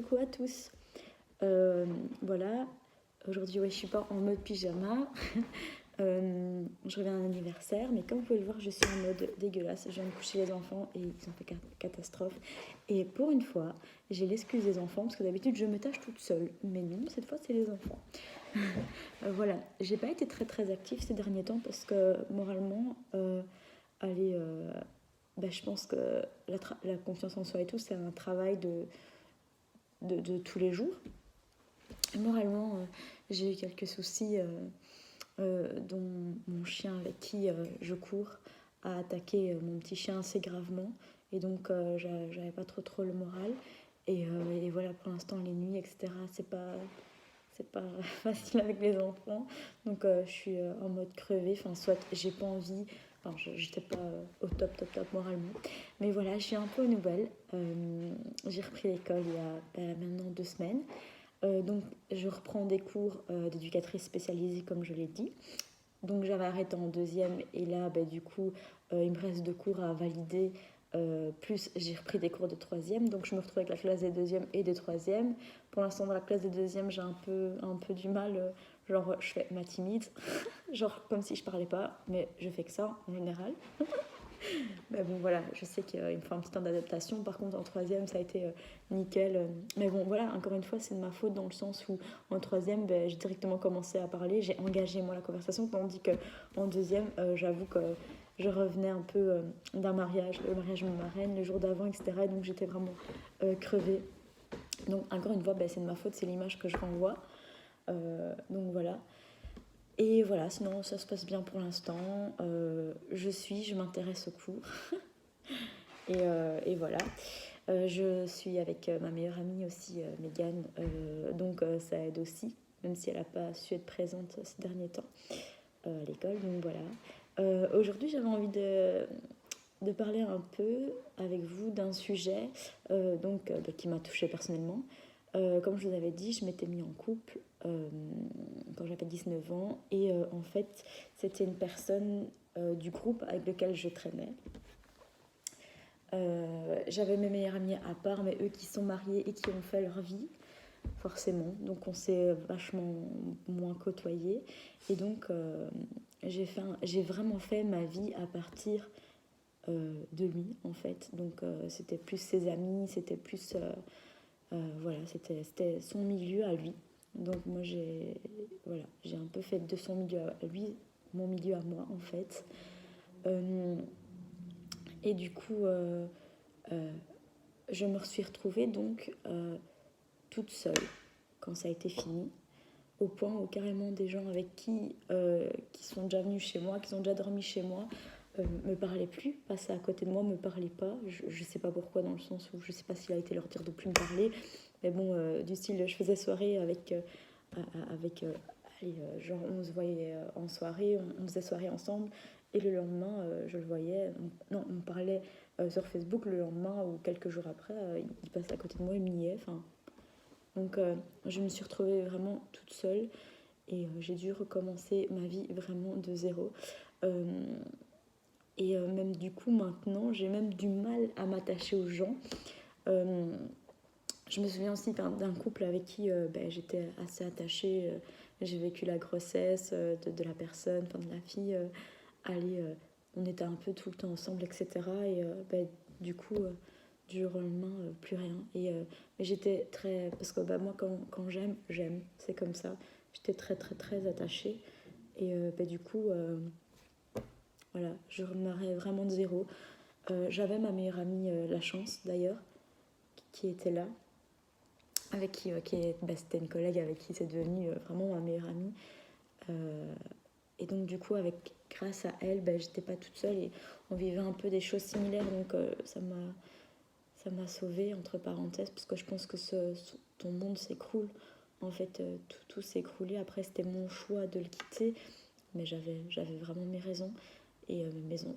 coucou à tous. Voilà, aujourd'hui je suis pas en mode pyjama. Je reviens d'un anniversaire, mais comme vous pouvez le voir, je suis en mode dégueulasse. Je viens de coucher les enfants et ils ont fait catastrophe. Et pour une fois, j'ai l'excuse des enfants parce que d'habitude je me tâche toute seule. Mais non, cette fois c'est les enfants. Voilà, j'ai pas été très active ces derniers temps parce que moralement, je pense que la confiance en soi et tout, c'est un travail de tous les jours. Et moralement, j'ai eu quelques soucis, dont mon chien avec qui je cours a attaqué mon petit chien assez gravement. Et donc, j'avais pas trop le moral. Et voilà, pour l'instant, les nuits, etc., c'est pas facile avec les enfants. Donc, je suis en mode crevé. Enfin, soit j'ai pas envie. Enfin, j'étais pas au top moralement. Mais voilà, je suis un peu aux nouvelles. J'ai repris l'école il y a maintenant 2 semaines. Donc, je reprends des cours d'éducatrice spécialisée, comme je l'ai dit. Donc, j'avais arrêté en deuxième. Et là, du coup, il me reste 2 cours à valider. Plus, j'ai repris des cours de troisième. Donc, je me retrouve avec la classe des deuxièmes et des troisièmes. Pour l'instant, dans la classe des deuxièmes, j'ai un peu du mal. Genre, je fais ma timide. Genre, comme si je parlais pas. Mais je fais que ça, en général. Mais bon, voilà, je sais qu'il me faut un petit temps d'adaptation. Par contre, en troisième, ça a été nickel. Mais bon, voilà, encore une fois, c'est de ma faute dans le sens où en troisième, j'ai directement commencé à parler. J'ai engagé, moi, la conversation. Tandis qu'en deuxième, j'avoue que je revenais un peu d'un mariage, le mariage de ma marraine, le jour d'avant, etc. Et donc, j'étais vraiment crevée. Donc, encore une fois, c'est de ma faute, c'est l'image que je renvoie. Donc, voilà. Et voilà, sinon ça se passe bien pour l'instant. Je m'intéresse aux cours. Et voilà. Je suis avec ma meilleure amie aussi, Mégane. Donc ça aide aussi, même si elle n'a pas su être présente ces derniers temps à l'école. Donc voilà. Aujourd'hui, j'avais envie de parler un peu avec vous d'un sujet qui m'a touchée personnellement. Comme je vous avais dit, je m'étais mis en couple quand j'avais 19 ans. Et en fait, c'était une personne du groupe avec lequel je traînais. J'avais mes meilleurs amis à part, mais eux qui sont mariés et qui ont fait leur vie, forcément. Donc on s'est vachement moins côtoyés. Et donc j'ai vraiment fait ma vie à partir de lui, en fait. Donc c'était plus ses amis, c'était plus... voilà, c'était son milieu à lui. Donc moi j'ai un peu fait de son milieu à lui mon milieu à moi, en fait. Et du coup, je me suis retrouvée donc toute seule quand ça a été fini, au point où carrément des gens avec qui sont déjà venus chez moi, qui ont déjà dormi chez moi, me parlaient plus, passaient à côté de moi, me parlaient pas. Je sais pas pourquoi, dans le sens où je sais pas s'il a été leur dire de plus me parler, mais bon, du style, je faisais soirée avec genre on se voyait en soirée, on faisait soirée ensemble, et le lendemain, je le voyais, on me parlait sur Facebook, le lendemain ou quelques jours après, il passait à côté de moi, il me niait, enfin. Donc je me suis retrouvée vraiment toute seule, et j'ai dû recommencer ma vie vraiment de zéro. Et même du coup, maintenant, j'ai même du mal à m'attacher aux gens. Je me souviens aussi d'un couple avec qui j'étais assez attachée. J'ai vécu la grossesse de la personne, enfin de la fille. On était un peu tout le temps ensemble, etc. Et du coup, du jour au lendemain, plus rien. Mais j'étais très... Parce que moi, quand j'aime, j'aime. C'est comme ça. J'étais très attachée. Et du coup, voilà, je redémarrais vraiment de zéro. J'avais ma meilleure amie, la chance d'ailleurs, qui était là, avec qui c'était une collègue avec qui c'est devenu vraiment ma meilleure amie. Et donc du coup, grâce à elle, j'étais pas toute seule et on vivait un peu des choses similaires. Donc ça m'a sauvée, entre parenthèses, parce que je pense que ton monde s'écroule. En fait, tout s'est écroulé. Après, c'était mon choix de le quitter, mais j'avais vraiment mes raisons. Et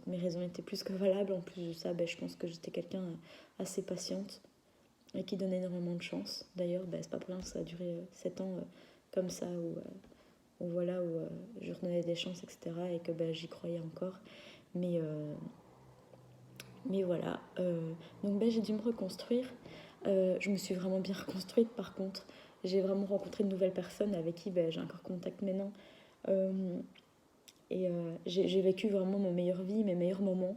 mes raisons étaient plus que valables. En plus de ça, je pense que j'étais quelqu'un assez patiente et qui donnait énormément de chance. D'ailleurs, c'est pas pour rien que ça a duré 7 ans comme ça, où je redonnais des chances, etc. Et que j'y croyais encore. Mais voilà. Donc j'ai dû me reconstruire. Je me suis vraiment bien reconstruite par contre. J'ai vraiment rencontré de nouvelles personnes avec qui j'ai encore contact maintenant. J'ai vécu vraiment ma meilleure vie, mes meilleurs moments.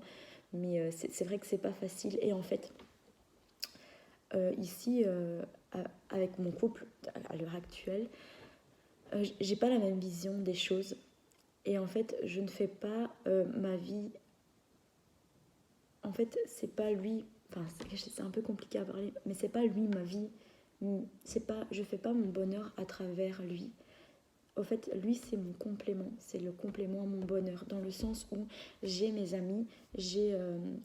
Mais c'est vrai que c'est pas facile. Et en fait, ici, avec mon couple, à l'heure actuelle, j'ai pas la même vision des choses. Et en fait, je ne fais pas ma vie. En fait, c'est pas lui. Enfin, c'est un peu compliqué à parler, mais c'est pas lui ma vie. Je fais pas mon bonheur à travers lui. Au fait, lui, c'est mon complément. C'est le complément à mon bonheur. Dans le sens où j'ai mes amis, j'ai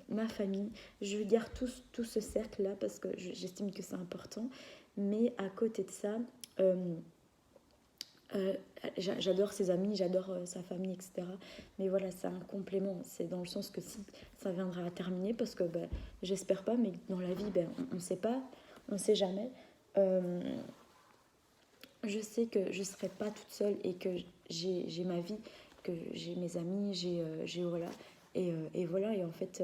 ma famille. Je garde tout ce cercle-là parce que j'estime que c'est important. Mais à côté de ça, j'adore ses amis, j'adore sa famille, etc. Mais voilà, c'est un complément. C'est dans le sens que si ça viendra à terminer, parce que j'espère pas, mais dans la vie, on ne sait pas, on ne sait jamais. Je sais que je ne serai pas toute seule et que j'ai ma vie, que j'ai mes amis, j'ai voilà. Et voilà, et en fait,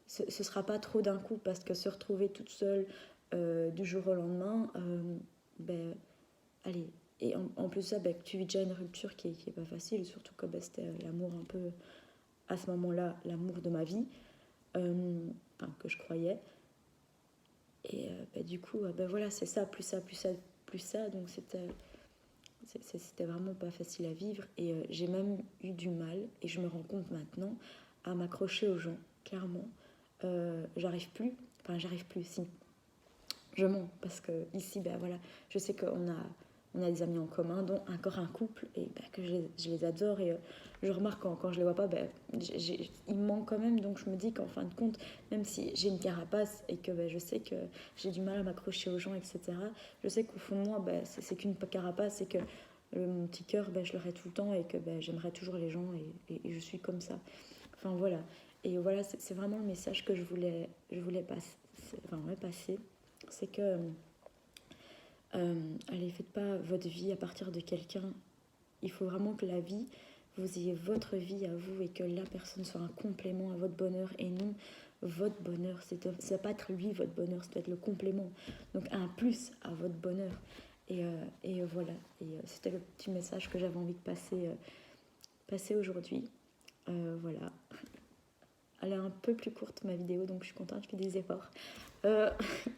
ce ne sera pas trop d'un coup parce que se retrouver toute seule du jour au lendemain, allez. Et en plus de ça, que tu vis déjà une rupture qui est pas facile, surtout que c'était l'amour un peu, à ce moment-là, l'amour de ma vie, que je croyais. Et du coup, voilà, c'est ça, plus ça, plus ça, plus ça. Donc c'était vraiment pas facile à vivre. Et j'ai même eu du mal, et je me rends compte maintenant, à m'accrocher aux gens, clairement. J'arrive plus, si. Je mens, parce que ici, voilà, je sais qu'on a des amis en commun, dont encore un couple, et que je les adore. Et je remarque quand je les vois pas, ils me manquent quand même. Donc je me dis qu'en fin de compte, même si j'ai une carapace et que je sais que j'ai du mal à m'accrocher aux gens, etc., je sais qu'au fond de moi, c'est qu'une carapace, et que mon petit cœur, je l'aurai tout le temps, et que j'aimerai toujours les gens, et je suis comme ça. Enfin voilà. Et voilà, c'est vraiment le message que je voulais passer. C'est que allez, faites pas votre vie à partir de quelqu'un. Il faut vraiment que la vie, vous ayez votre vie à vous, et que la personne soit un complément à votre bonheur et non votre bonheur. Ça ne doit pas être lui votre bonheur, ça doit être le complément. Donc un plus à votre bonheur. Et voilà. Et c'était le petit message que j'avais envie de passer aujourd'hui. Voilà. Elle est un peu plus courte ma vidéo, donc je suis contente, je fais des efforts.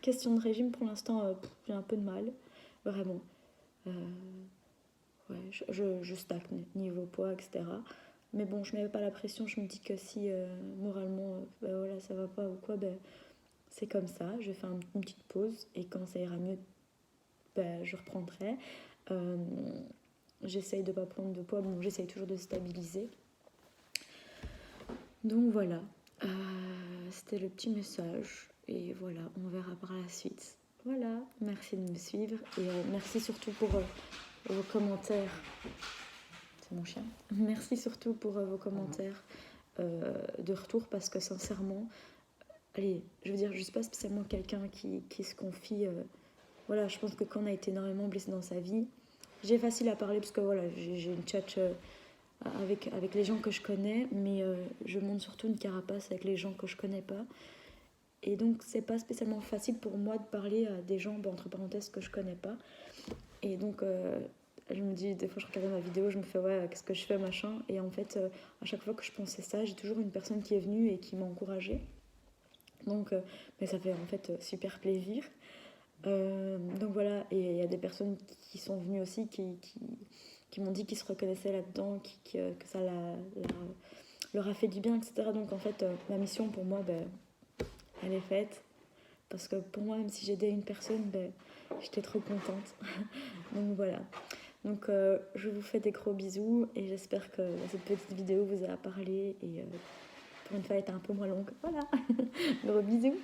Question de régime, pour l'instant, j'ai un peu de mal, vraiment. Ouais, je stagne niveau poids, etc. Mais bon, je ne mets pas la pression, je me dis que si moralement, voilà, ça va pas ou quoi, c'est comme ça. Je vais faire une petite pause, et quand ça ira mieux, je reprendrai. J'essaye de ne pas prendre de poids, bon, j'essaye toujours de stabiliser. Donc voilà, c'était le petit message, et voilà, on verra par la suite. Voilà, merci de me suivre, et merci surtout pour vos commentaires. C'est mon chien. Merci surtout pour vos commentaires de retour, parce que sincèrement, allez, je veux dire, je ne suis pas spécialement quelqu'un qui se confie. Voilà, je pense que quand on a été énormément blessé dans sa vie, j'ai facile à parler parce que voilà, j'ai une tchatche avec les gens que je connais, mais je montre surtout une carapace avec les gens que je connais pas. Et donc, c'est pas spécialement facile pour moi de parler à des gens, entre parenthèses, que je connais pas. Et donc, je me dis, des fois, je regardais ma vidéo, je me fais, ouais, qu'est-ce que je fais, machin. Et en fait, à chaque fois que je pensais ça, j'ai toujours une personne qui est venue et qui m'a encouragée. Donc, mais ça fait en fait super plaisir. Donc voilà, et il y a des personnes qui sont venues aussi, qui m'ont dit qu'ils se reconnaissaient là-dedans, que ça leur a fait du bien, etc. Donc en fait, ma mission pour moi, elle est faite. Parce que pour moi, même si j'aidais une personne, j'étais trop contente. Donc voilà. Donc je vous fais des gros bisous, et j'espère que cette petite vidéo vous a parlé, et pour une fois, elle était un peu moins longue. Voilà. Gros bisous.